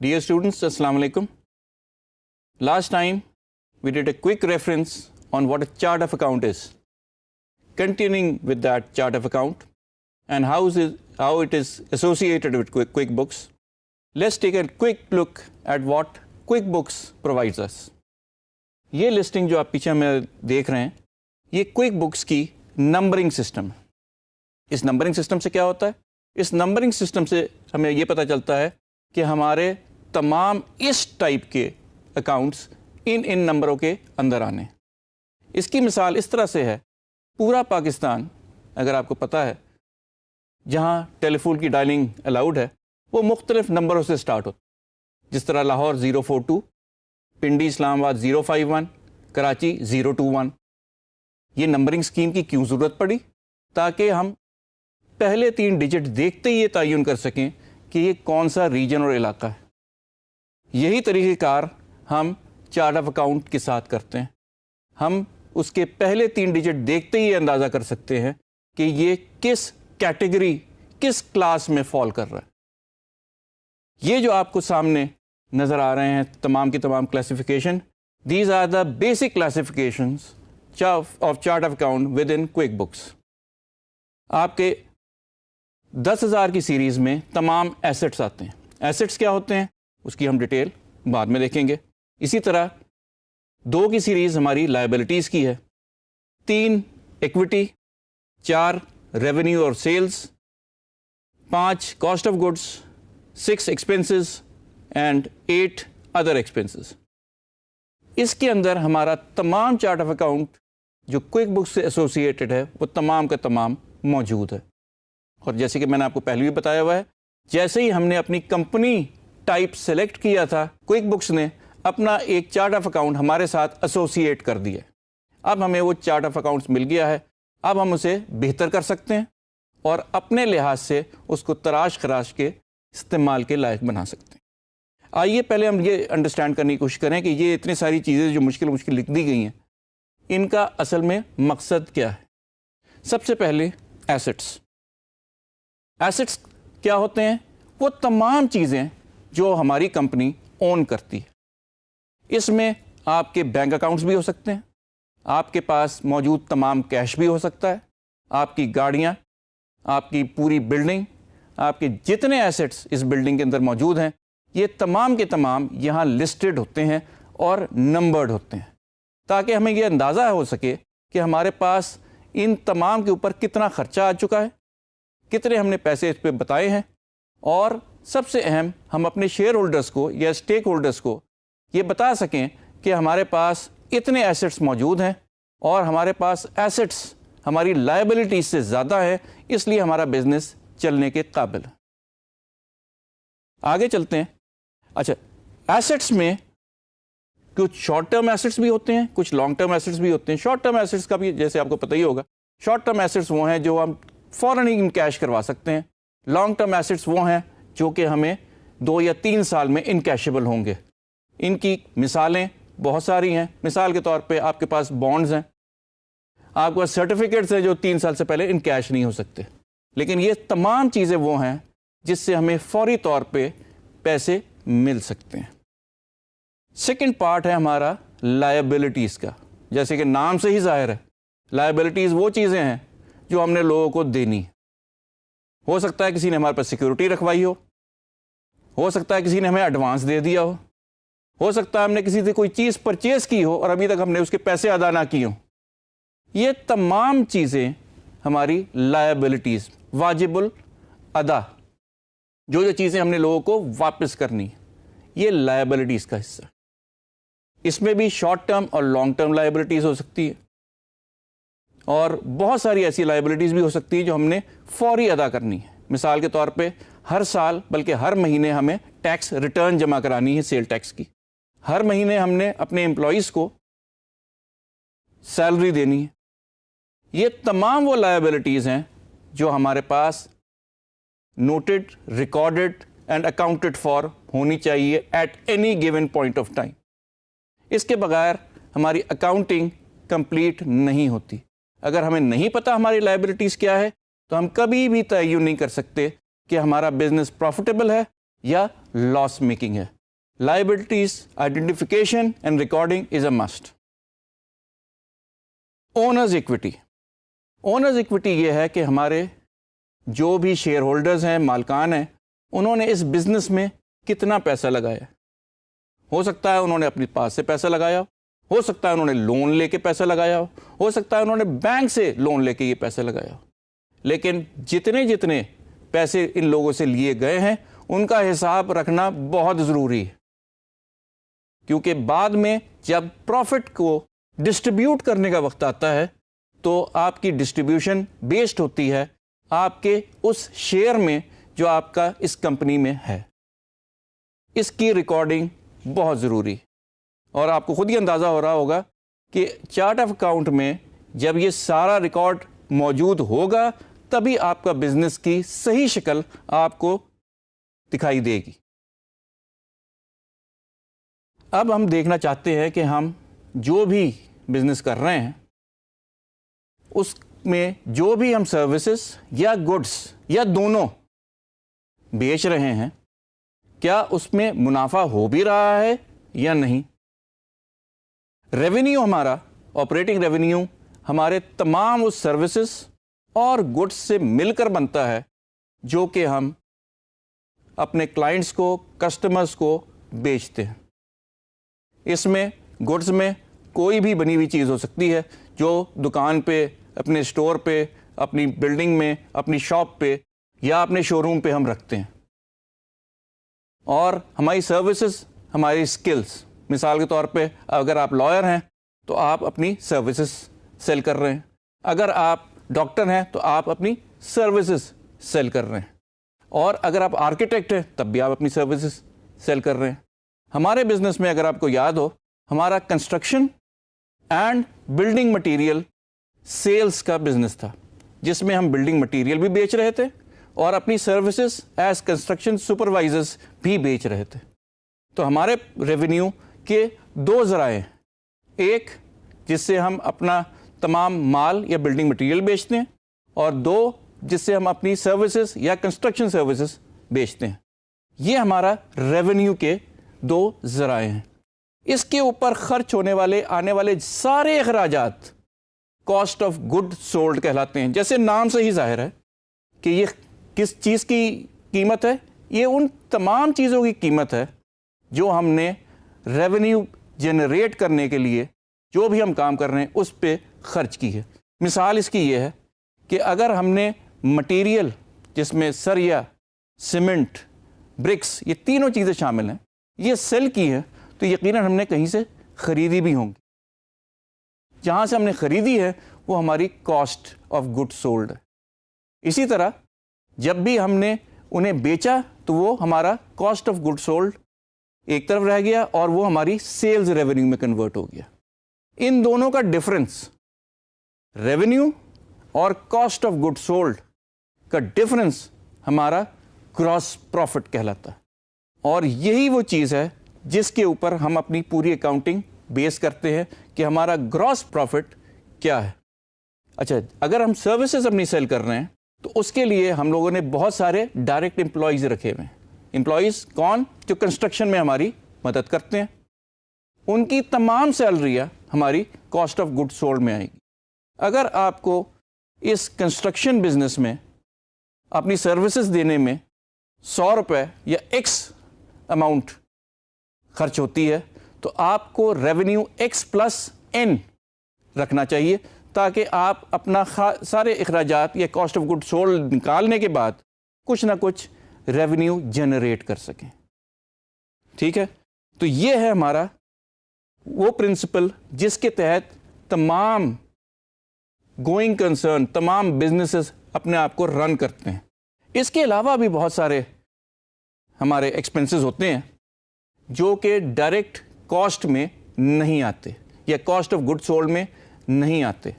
Dear students, Assalamu alaikum. Last time we did a quick reference on what a chart of account is. Continuing with that chart of account and how it is associated with QuickBooks, let's take a quick look at what QuickBooks provides us. یہ listing جو آپ پیچھے میں دیکھ رہے ہیں یہ QuickBooks کی نمبرنگ سسٹم ہے. اس نمبرنگ سسٹم سے کیا ہوتا ہے؟ اس نمبرنگ سسٹم سے ہمیں یہ پتہ چلتا ہے کہ ہمارے تمام اس ٹائپ کے اکاؤنٹس ان نمبروں کے اندر آنے. اس کی مثال اس طرح سے ہے، پورا پاکستان اگر آپ کو پتہ ہے جہاں ٹیلی فون کی ڈائلنگ الاؤڈ ہے وہ مختلف نمبروں سے سٹارٹ ہوتا ہے، جس طرح لاہور 042، پنڈی اسلام آباد 051، کراچی 021. یہ نمبرنگ اسکیم کی کیوں ضرورت پڑی؟ تاکہ ہم پہلے 3 ڈیجٹ دیکھتے ہی یہ تعین کر سکیں کہ یہ کون سا ریجن اور علاقہ ہے. یہی طریقہ کار ہم چارٹ آف اکاؤنٹ کے ساتھ کرتے ہیں. ہم اس کے پہلے 3 ڈیجٹ دیکھتے ہی اندازہ کر سکتے ہیں کہ یہ کس کیٹیگری، کس کلاس میں فال کر رہا ہے. یہ جو آپ کو سامنے نظر آ رہے ہیں تمام کی تمام classification, these are the basic classifications of chart of account with in QuickBooks. آپ کے 10,000 کی سیریز میں تمام ایسٹس آتے ہیں. ایسٹس کیا ہوتے ہیں اس کی ہم ڈیٹیل بعد میں دیکھیں گے. اسی طرح 2 کی سیریز ہماری لائبلٹیز کی ہے، 3 ایکوٹی، 4 ریونیو اور sales, 5 cost of goods, 6 expenses and 8 other expenses. اس کے اندر ہمارا تمام چارٹ آف اکاؤنٹ جو QuickBooks سے ایسوسیٹڈ ہے وہ تمام کا تمام موجود ہے. اور جیسے کہ میں نے آپ کو پہلے بھی بتایا ہوا ہے، جیسے ہی ہم نے اپنی کمپنی ٹائپ سلیکٹ کیا تھا QuickBooks نے اپنا ایک چارٹ آف اکاؤنٹ ہمارے ساتھ ایسوسیٹ کر دیا. اب ہمیں وہ چارٹ آف اکاؤنٹس مل گیا ہے، اب ہم اسے بہتر کر سکتے ہیں اور اپنے لحاظ سے اس کو تراش خراش کے استعمال کے لائق بنا سکتے ہیں. آئیے پہلے ہم یہ انڈرسٹینڈ کرنے کی کوشش کریں کہ یہ اتنی ساری چیزیں جو مشکل لکھ دی گئی ہیں ان کا اصل میں مقصد کیا ہے. سب سے پہلے ایسٹس کیا ہوتے ہیں؟ وہ تمام چیزیں جو ہماری کمپنی اون کرتی ہے. اس میں آپ کے بینک اکاؤنٹس بھی ہو سکتے ہیں، آپ کے پاس موجود تمام کیش بھی ہو سکتا ہے، آپ کی گاڑیاں، آپ کی پوری بلڈنگ، آپ کے جتنے ایسٹس اس بلڈنگ کے اندر موجود ہیں یہ تمام کے تمام یہاں لسٹڈ ہوتے ہیں اور نمبرڈ ہوتے ہیں، تاکہ ہمیں یہ اندازہ ہو سکے کہ ہمارے پاس ان تمام کے اوپر کتنا خرچہ آ چکا ہے، کتنے ہم نے پیسے اس پہ بتائے ہیں، اور سب سے اہم ہم اپنے شیئر ہولڈرز کو یا اسٹیک ہولڈرز کو یہ بتا سکیں کہ ہمارے پاس اتنے ایسٹس موجود ہیں اور ہمارے پاس ایسٹس ہماری لائبلٹیز سے زیادہ ہے، اس لیے ہمارا بزنس چلنے کے قابل ہے. آگے چلتے ہیں. اچھا، ایسٹس میں کچھ شارٹ ٹرم ایسٹس بھی ہوتے ہیں، کچھ لانگ ٹرم ایسٹس بھی ہوتے ہیں. شارٹ ٹرم ایسٹس کا بھی جیسے آپ کو پتہ ہی ہوگا، شارٹ ٹرم ایسٹس وہ ہیں جو ہم فوراً ہی ان کیش کروا سکتے ہیں. لانگ ٹرم ایسٹس وہ ہیں جو کہ ہمیں 2 یا 3 سال میں انکیشیبل ہوں گے. ان کی مثالیں بہت ساری ہیں. مثال کے طور پہ آپ کے پاس بانڈز ہیں، آپ کے پاس سرٹیفکیٹس ہیں جو 3 سال سے پہلے ان کیش نہیں ہو سکتے. لیکن یہ تمام چیزیں وہ ہیں جس سے ہمیں فوری طور پہ پیسے مل سکتے ہیں. سیکنڈ پارٹ ہے ہمارا لائبلٹیز کا. جیسے کہ نام سے ہی ظاہر ہے، لائبلٹیز وہ چیزیں ہیں جو ہم نے لوگوں کو دینی. ہو سکتا ہے کسی نے ہمارے پاس سیکورٹی رکھوائی ہو سکتا ہے کسی نے ہمیں ایڈوانس دے دیا ہو سکتا ہے ہم نے کسی سے کوئی چیز پرچیز کی ہو اور ابھی تک ہم نے اس کے پیسے ادا نہ کیے ہوں. یہ تمام چیزیں ہماری لائبلٹیز، واجب الادا، جو چیزیں ہم نے لوگوں کو واپس کرنی، یہ لائبلٹیز کا حصہ. اس میں بھی شارٹ ٹرم اور لانگ ٹرم لائبلٹیز ہو سکتی ہے، اور بہت ساری ایسی لائبلٹیز بھی ہو سکتی ہیں جو ہم نے فوری ادا کرنی ہے. مثال کے طور پہ ہر سال بلکہ ہر مہینے ہمیں ٹیکس ریٹرن جمع کرانی ہے، سیل ٹیکس کی. ہر مہینے ہم نے اپنے امپلائیز کو سیلری دینی ہے. یہ تمام وہ لائبلٹیز ہیں جو ہمارے پاس noted, recorded and accounted for ہونی چاہیے at any given point of time. اس کے بغیر ہماری اکاؤنٹنگ کمپلیٹ نہیں ہوتی. اگر ہمیں نہیں پتہ ہماری لائبلٹیز کیا ہے تو ہم کبھی بھی تعین نہیں کر سکتے کہ ہمارا بزنس پروفٹیبل ہے یا لاس میکنگ ہے. Liabilities identification and recording is a must. Owners equity. Owners equity یہ ہے کہ ہمارے جو بھی شیئر ہولڈرز ہیں, مالکان ہیں, انہوں نے اس بزنس میں کتنا پیسہ لگایا. ہو سکتا ہے انہوں نے اپنے پاس سے پیسہ لگایا, ہو سکتا ہے انہوں نے لون لے کے پیسہ لگایا, ہو سکتا ہے انہوں نے بینک سے لون لے کے یہ پیسہ لگایا. لیکن جتنے پیسے ان لوگوں سے لیے گئے ہیں ان کا حساب رکھنا بہت ضروری ہے, کیونکہ بعد میں جب پروفٹ کو ڈسٹریبیوٹ کرنے کا وقت آتا ہے تو آپ کی ڈسٹریبیوشن بیسڈ ہوتی ہے آپ کے اس شیئر میں جو آپ کا اس کمپنی میں ہے. اس کی ریکارڈنگ بہت ضروری, اور آپ کو خود ہی اندازہ ہو رہا ہوگا کہ چارٹ آف اکاؤنٹ میں جب یہ سارا ریکارڈ موجود ہوگا تبھی آپ کا بزنس کی صحیح شکل آپ کو دکھائی دے گی. اب ہم دیکھنا چاہتے ہیں کہ ہم جو بھی بزنس کر رہے ہیں اس میں جو بھی ہم سروسز یا گڈس یا دونوں بیچ رہے ہیں کیا اس میں منافع ہو بھی رہا ہے یا نہیں. ریونیو ہمارا, آپریٹنگ ریونیو ہمارے تمام اس سروسز اور گڈس سے مل کر بنتا ہے جو کہ ہم اپنے کلائنٹس کو, کسٹمرز کو بیچتے ہیں. اس میں گڈس میں کوئی بھی بنی ہوئی چیز ہو سکتی ہے جو دکان پہ, اپنے اسٹور پہ, اپنی بلڈنگ میں, اپنی شاپ پہ یا اپنے شو روم پہ ہم رکھتے ہیں. اور ہماری سروسز, ہماری اسکلس, مثال کے طور پہ اگر آپ لائر ہیں تو آپ اپنی سروسز سیل کر رہے ہیں, اگر آپ ڈاکٹر ہیں تو آپ اپنی سروسز سیل کر رہے ہیں, اور اگر آپ آرکیٹیکٹ ہیں تب بھی آپ اپنی سروسز سیل کر رہے ہیں. ہمارے بزنس میں اگر آپ کو یاد ہو ہمارا construction and building material sales کا بزنس تھا, جس میں ہم بلڈنگ مٹیریل بھی بیچ رہے تھے اور اپنی سروسز ایز کنسٹرکشن سپروائزرز بھی بیچ رہے تھے. تو ہمارے ریونیو کے دو ذرائع ہیں, ایک جس سے ہم اپنا تمام مال یا بلڈنگ مٹیریل بیچتے ہیں, اور دو جس سے ہم اپنی سروسز یا کنسٹرکشن سروسز بیچتے ہیں. یہ ہمارا ریونیو کے دو ذرائع ہیں. اس کے اوپر خرچ ہونے والے آنے والے سارے اخراجات کاسٹ آف گڈ سولڈ کہلاتے ہیں. جیسے نام سے ہی ظاہر ہے کہ یہ کس چیز کی قیمت ہے, یہ ان تمام چیزوں کی قیمت ہے جو ہم نے ریونیو جنریٹ کرنے کے لیے جو بھی ہم کام کر رہے ہیں اس پہ خرچ کی ہے. مثال اس کی یہ ہے کہ اگر ہم نے مٹیریل جس میں سریا, سیمنٹ, برکس, یہ تینوں چیزیں شامل ہیں, یہ سیل کی ہیں تو یقیناً ہم نے کہیں سے خریدی بھی ہوں گی. جہاں سے ہم نے خریدی ہے وہ ہماری کاسٹ آف گڈ سولڈ ہے. اسی طرح جب بھی ہم نے انہیں بیچا تو وہ ہمارا کاسٹ آف گڈ سولڈ ایک طرف رہ گیا اور وہ ہماری سیلز ریونیو میں کنورٹ ہو گیا. ان دونوں کا ڈفرنس, ریونیو اور کاسٹ آف گڈ سولڈ کا ڈفرنس ہمارا گراس پروفٹ کہلاتا ہے. اور یہی وہ چیز ہے جس کے اوپر ہم اپنی پوری اکاؤنٹنگ بیس کرتے ہیں کہ ہمارا گراس پروفٹ کیا ہے. اچھا, اگر ہم سروسز اپنی سیل کر رہے ہیں تو اس کے لیے ہم لوگوں نے بہت سارے ڈائریکٹ امپلائیز رکھے ہوئے ہیں. امپلائیز کون؟ جو کنسٹرکشن میں ہماری مدد کرتے ہیں. ان کی تمام سیلریاں ہماری کاسٹ آف گڈ سولڈ میں آئے گی. اگر آپ کو اس کنسٹرکشن بزنس میں اپنی سروسز دینے میں 100 روپے یا ایکس اماؤنٹ خرچ ہوتی ہے تو آپ کو ریونیو ایکس پلس این رکھنا چاہیے تاکہ آپ اپنا سارے اخراجات یا کاسٹ آف گڈ سولڈ نکالنے کے بعد کچھ نہ کچھ ریونیو جنریٹ کر سکیں. ٹھیک ہے, تو یہ ہے ہمارا وہ پرنسپل جس کے تحت تمام گوئنگ کنسرن, تمام بزنسز اپنے آپ کو رن کرتے ہیں. اس کے علاوہ بھی بہت سارے ہمارے ایکسپنسز ہوتے ہیں جو کہ ڈائریکٹ کاسٹ میں نہیں آتے یا کاسٹ آف گڈ سولڈ میں نہیں آتے.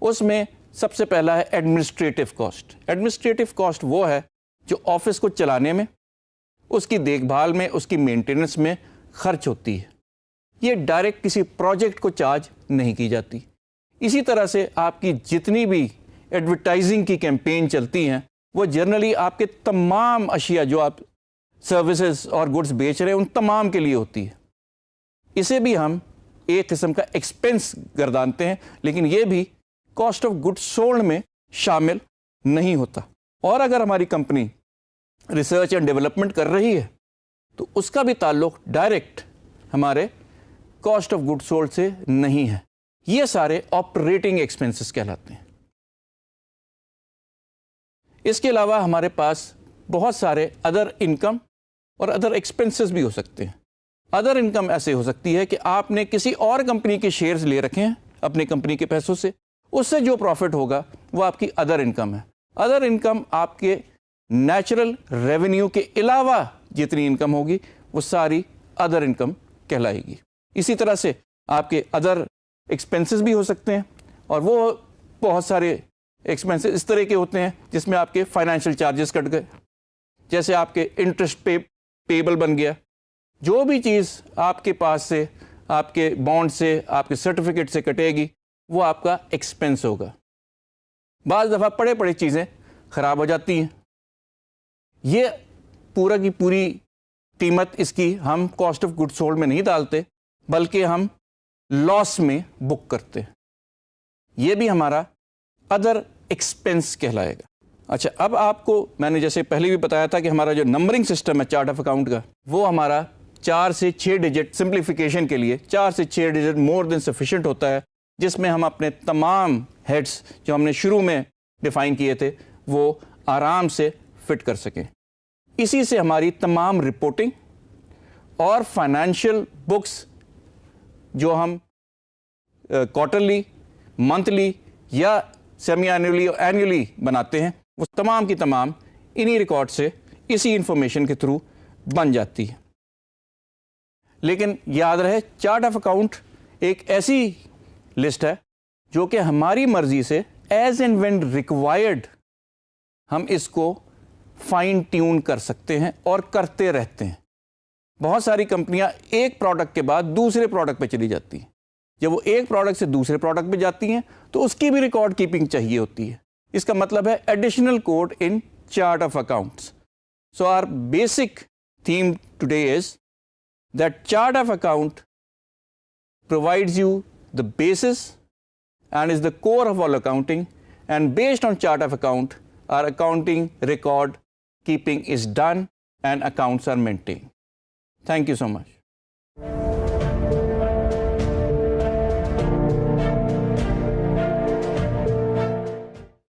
اس میں سب سے پہلا ہے ایڈمنسٹریٹو کاسٹ. ایڈمنسٹریٹو کاسٹ وہ ہے جو آفس کو چلانے میں, اس کی دیکھ بھال میں, اس کی مینٹیننس میں خرچ ہوتی ہے. یہ ڈائریکٹ کسی پروجیکٹ کو چارج نہیں کی جاتی. اسی طرح سے آپ کی جتنی بھی ایڈورٹائزنگ کی کیمپین چلتی ہیں وہ جنرلی آپ کے تمام اشیاء جو آپ سروسز اور گڈس بیچ رہے ہیں ان تمام کے لیے ہوتی ہے. اسے بھی ہم ایک قسم کا ایکسپنس گردانتے ہیں, لیکن یہ بھی کاسٹ آف گڈ سولڈ میں شامل نہیں ہوتا. اور اگر ہماری کمپنی ریسرچ اینڈ ڈیولپمنٹ کر رہی ہے تو اس کا بھی تعلق ڈائریکٹ ہمارے کاسٹ آف گڈ سولڈ سے نہیں ہے. یہ سارے آپریٹنگ ایکسپنسز کہلاتے ہیں. اس کے علاوہ ہمارے پاس بہت سارے ادر انکم اور ادر ایکسپنسز بھی ہو سکتے ہیں. ادر انکم ایسے ہو سکتی ہے کہ آپ نے کسی اور کمپنی کے شیئرز لے رکھے ہیں اپنی کمپنی کے پیسوں سے, اس سے جو پروفٹ ہوگا وہ آپ کی ادر انکم ہے. ادر انکم آپ کے نیچرل ریونیو کے علاوہ جتنی انکم ہوگی وہ ساری ادر انکم کہلائے گی. اسی طرح سے آپ کے ادر ایکسپنسز بھی ہو سکتے ہیں, اور وہ بہت سارے ایکسپنسز اس طرح کے ہوتے ہیں جس میں آپ کے فائنینشیل چارجز کٹ گئے, جیسے آپ کے انٹرسٹ پیبل بن گیا. جو بھی چیز آپ کے پاس سے, آپ کے بانڈ سے, آپ کے سرٹیفکیٹ سے کٹے گی وہ آپ کا ایکسپنس ہوگا. بعض دفعہ پڑے چیزیں خراب ہو جاتی ہیں, یہ پورا کی پوری قیمت اس کی ہم کاسٹ آف گڈ سولڈ میں نہیں ڈالتے بلکہ ہم لاس میں بک کرتے ہیں. یہ بھی ہمارا ادر ایکسپنس کہلائے گا. اچھا, اب آپ کو میں نے جیسے پہلے بھی بتایا تھا کہ ہمارا جو نمبرنگ سسٹم ہے چارٹ آف اکاؤنٹ کا, وہ ہمارا 4 سے 6 ڈیجٹ سمپلیفیکیشن کے لیے 4 سے 6 ڈیجٹ مور دین سفیشینٹ ہوتا ہے, جس میں ہم اپنے تمام ہیڈس جو ہم نے شروع میں ڈیفائن کیے تھے وہ آرام سے فٹ کر سکیں. اسی سے ہماری تمام رپورٹنگ اور فائنینشیل بکس جو ہم کوارٹرلی, منتھلی یا سیمی اینولی اور اینولی بناتے ہیں وہ تمام کی تمام انہی ریکارڈ سے اسی انفارمیشن کے تھرو بن جاتی ہے. لیکن یاد رہے چارٹ آف اکاؤنٹ ایک ایسی لسٹ ہے جو کہ ہماری مرضی سے ایز اینڈ وین ریکوائرڈ ہم اس کو فائن ٹیون کر سکتے ہیں اور کرتے رہتے ہیں. بہت ساری کمپنیاں ایک پروڈکٹ کے بعد دوسرے پروڈکٹ پہ چلی جاتی ہیں. جب وہ ایک پروڈکٹ سے دوسرے پروڈکٹ پہ جاتی ہیں تو اس کی بھی ریکارڈ کیپنگ چاہیے ہوتی ہے. اس کا مطلب ہے additional code in chart of accounts. So our basic theme today is that chart of account provides you the basis and is the core of all accounting, and based on chart of account our accounting record keeping is done and accounts are maintained. Thank you so much.